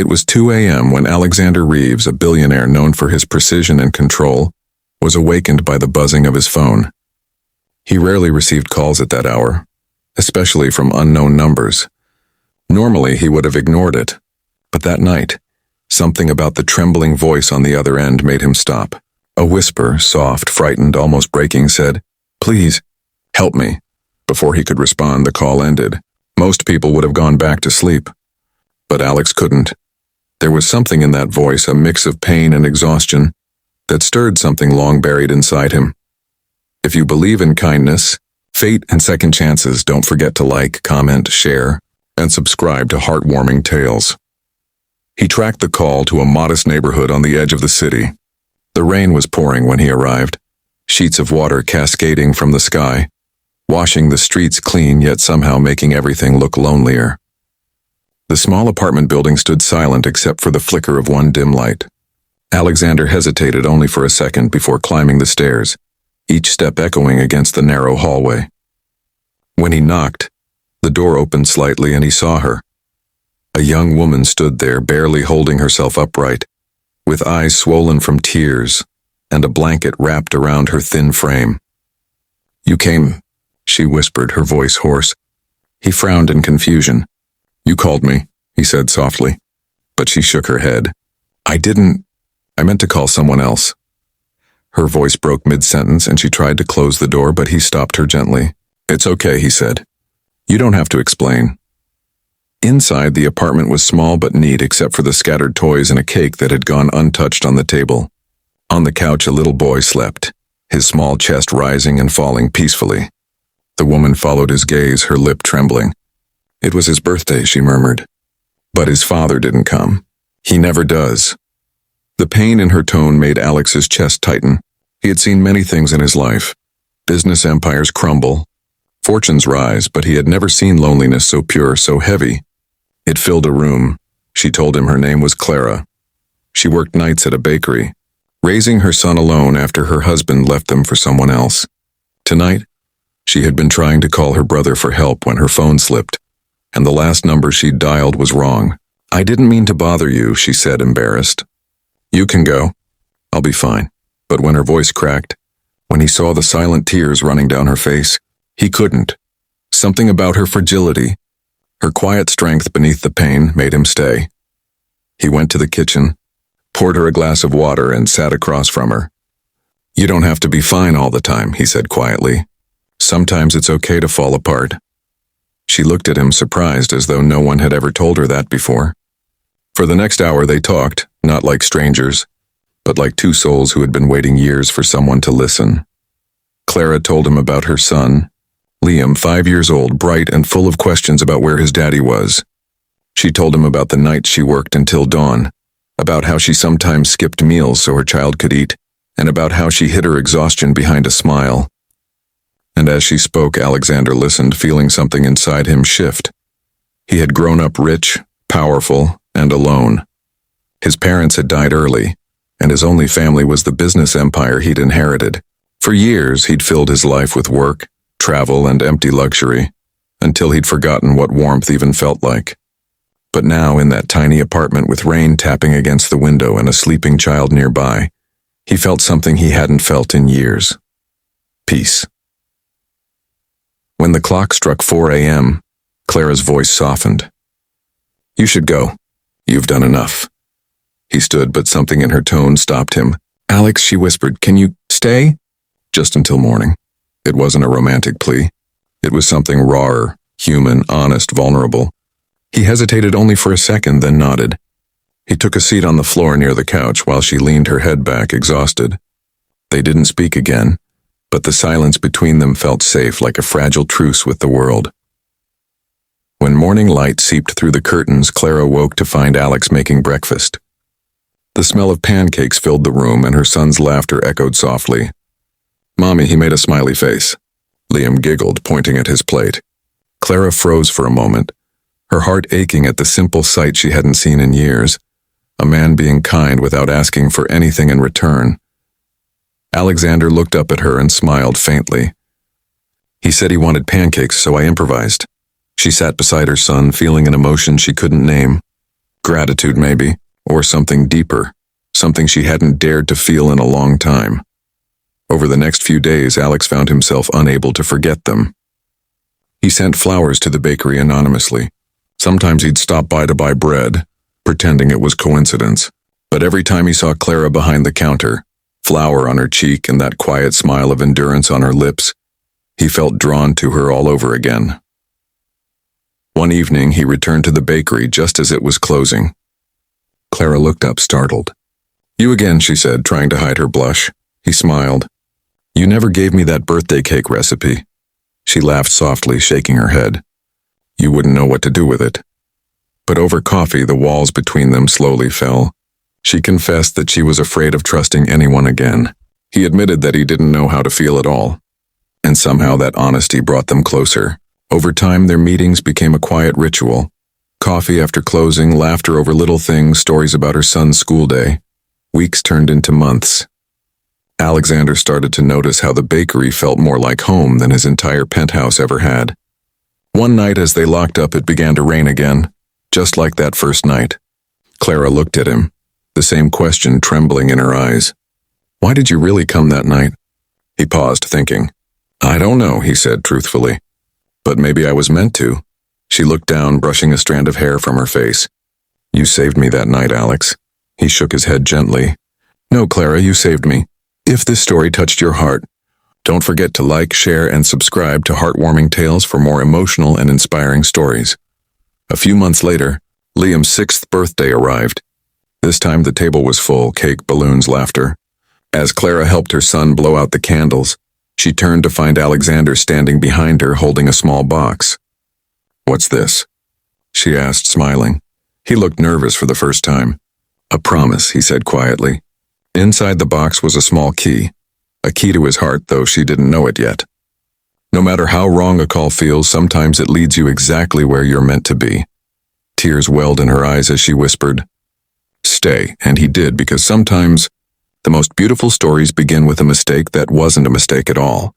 It was 2 a.m. when Alexander Reeves, a billionaire known for his precision and control, was awakened by the buzzing of his phone. He rarely received calls at that hour, especially from unknown numbers. Normally, he would have ignored it, but that night, something about the trembling voice on the other end made him stop. A whisper, soft, frightened, almost breaking, said, "Please, help me." Before he could respond, the call ended. Most people would have gone back to sleep, but Alex couldn't. There was something in that voice, a mix of pain and exhaustion, that stirred something long buried inside him. If you believe in kindness, fate, and second chances, don't forget to like, comment, share, and subscribe to Heartwarming Tales. He tracked the call to a modest neighborhood on the edge of the city. The rain was pouring when he arrived, sheets of water cascading from the sky, washing the streets clean yet somehow making everything look lonelier. The small apartment building stood silent except for the flicker of one dim light. Alexander hesitated only for a second before climbing the stairs, each step echoing against the narrow hallway. When he knocked, the door opened slightly and he saw her. A young woman stood there, barely holding herself upright, with eyes swollen from tears and a blanket wrapped around her thin frame. "You came," she whispered, her voice hoarse. He frowned in confusion. "You called me," he said softly, but she shook her head. I meant to call someone else." Her voice broke mid-sentence and she tried to close the door, but he stopped her gently. "It's okay," he said. "You don't have to explain." Inside, the apartment was small but neat except for the scattered toys and a cake that had gone untouched on the table. On the couch, a little boy slept, his small chest rising and falling peacefully. The woman followed his gaze, her lip trembling. "It was his birthday," she murmured. "But his father didn't come. He never does." The pain in her tone made Alex's chest tighten. He had seen many things in his life. Business empires crumble, fortunes rise, but he had never seen loneliness so pure, so heavy. It filled a room. She told him her name was Clara. She worked nights at a bakery, raising her son alone after her husband left them for someone else. Tonight, she had been trying to call her brother for help when her phone slipped, and the last number she'd dialed was wrong. "I didn't mean to bother you," she said, embarrassed. "You can go. I'll be fine." But when her voice cracked, when he saw the silent tears running down her face, he couldn't. Something about her fragility, her quiet strength beneath the pain, made him stay. He went to the kitchen, poured her a glass of water, and sat across from her. "You don't have to be fine all the time," he said quietly. "Sometimes it's okay to fall apart." She looked at him, surprised, as though no one had ever told her that before. For the next hour they talked, not like strangers, but like two souls who had been waiting years for someone to listen. Clara told him about her son, Liam, 5 years old, bright and full of questions about where his daddy was. She told him about the nights she worked until dawn, about how she sometimes skipped meals so her child could eat, and about how she hid her exhaustion behind a smile. And as she spoke, Alexander listened, feeling something inside him shift. He had grown up rich, powerful, and alone. His parents had died early, and his only family was the business empire he'd inherited. For years, he'd filled his life with work, travel, and empty luxury, until he'd forgotten what warmth even felt like. But now, in that tiny apartment with rain tapping against the window and a sleeping child nearby, he felt something he hadn't felt in years. Peace. When the clock struck 4 a.m., Clara's voice softened. "You should go. You've done enough." He stood, but something in her tone stopped him. "Alex," she whispered, "can you stay?" "Just until morning." It wasn't a romantic plea. It was something rawer, human, honest, vulnerable. He hesitated only for a second, then nodded. He took a seat on the floor near the couch while she leaned her head back, exhausted. They didn't speak again, but the silence between them felt safe, like a fragile truce with the world. When morning light seeped through the curtains, Clara woke to find Alex making breakfast. The smell of pancakes filled the room, and her son's laughter echoed softly. "Mommy," he made a smiley face. Liam giggled, pointing at his plate. Clara froze for a moment, her heart aching at the simple sight she hadn't seen in years, a man being kind without asking for anything in return. Alexander looked up at her and smiled faintly. "He said he wanted pancakes, so I improvised." She sat beside her son, feeling an emotion she couldn't name. Gratitude, maybe, or something deeper, something she hadn't dared to feel in a long time. Over the next few days, Alex found himself unable to forget them. He sent flowers to the bakery anonymously. Sometimes he'd stop by to buy bread, pretending it was coincidence. But every time he saw Clara behind the counter, flour on her cheek and that quiet smile of endurance on her lips, he felt drawn to her all over again. One evening, he returned to the bakery just as it was closing. Clara looked up, startled. "You again," she said, trying to hide her blush. He smiled. "You never gave me that birthday cake recipe." She laughed softly, shaking her head. "You wouldn't know what to do with it." But over coffee, the walls between them slowly fell. She confessed that she was afraid of trusting anyone again. He admitted that he didn't know how to feel at all. And somehow that honesty brought them closer. Over time, their meetings became a quiet ritual. Coffee after closing, laughter over little things, stories about her son's school day. Weeks turned into months. Alexander started to notice how the bakery felt more like home than his entire penthouse ever had. One night as they locked up, it began to rain again, just like that first night. Clara looked at him, the same question trembling in her eyes. "Why did you really come that night?" He paused, thinking. "I don't know," he said truthfully. "But maybe I was meant to." She looked down, brushing a strand of hair from her face. "You saved me that night, Alex." He shook his head gently. "No, Clara, you saved me. If this story touched your heart, don't forget to like, share, and subscribe to Heartwarming Tales for more emotional and inspiring stories." A few months later, Liam's 6th birthday arrived. This time the table was full, cake, balloons, laughter. As Clara helped her son blow out the candles, she turned to find Alexander standing behind her holding a small box. "What's this?" she asked, smiling. He looked nervous for the first time. "A promise," he said quietly. Inside the box was a small key. A key to his heart, though she didn't know it yet. No matter how wrong a call feels, sometimes it leads you exactly where you're meant to be. Tears welled in her eyes as she whispered, "Stay," and he did, because sometimes the most beautiful stories begin with a mistake that wasn't a mistake at all.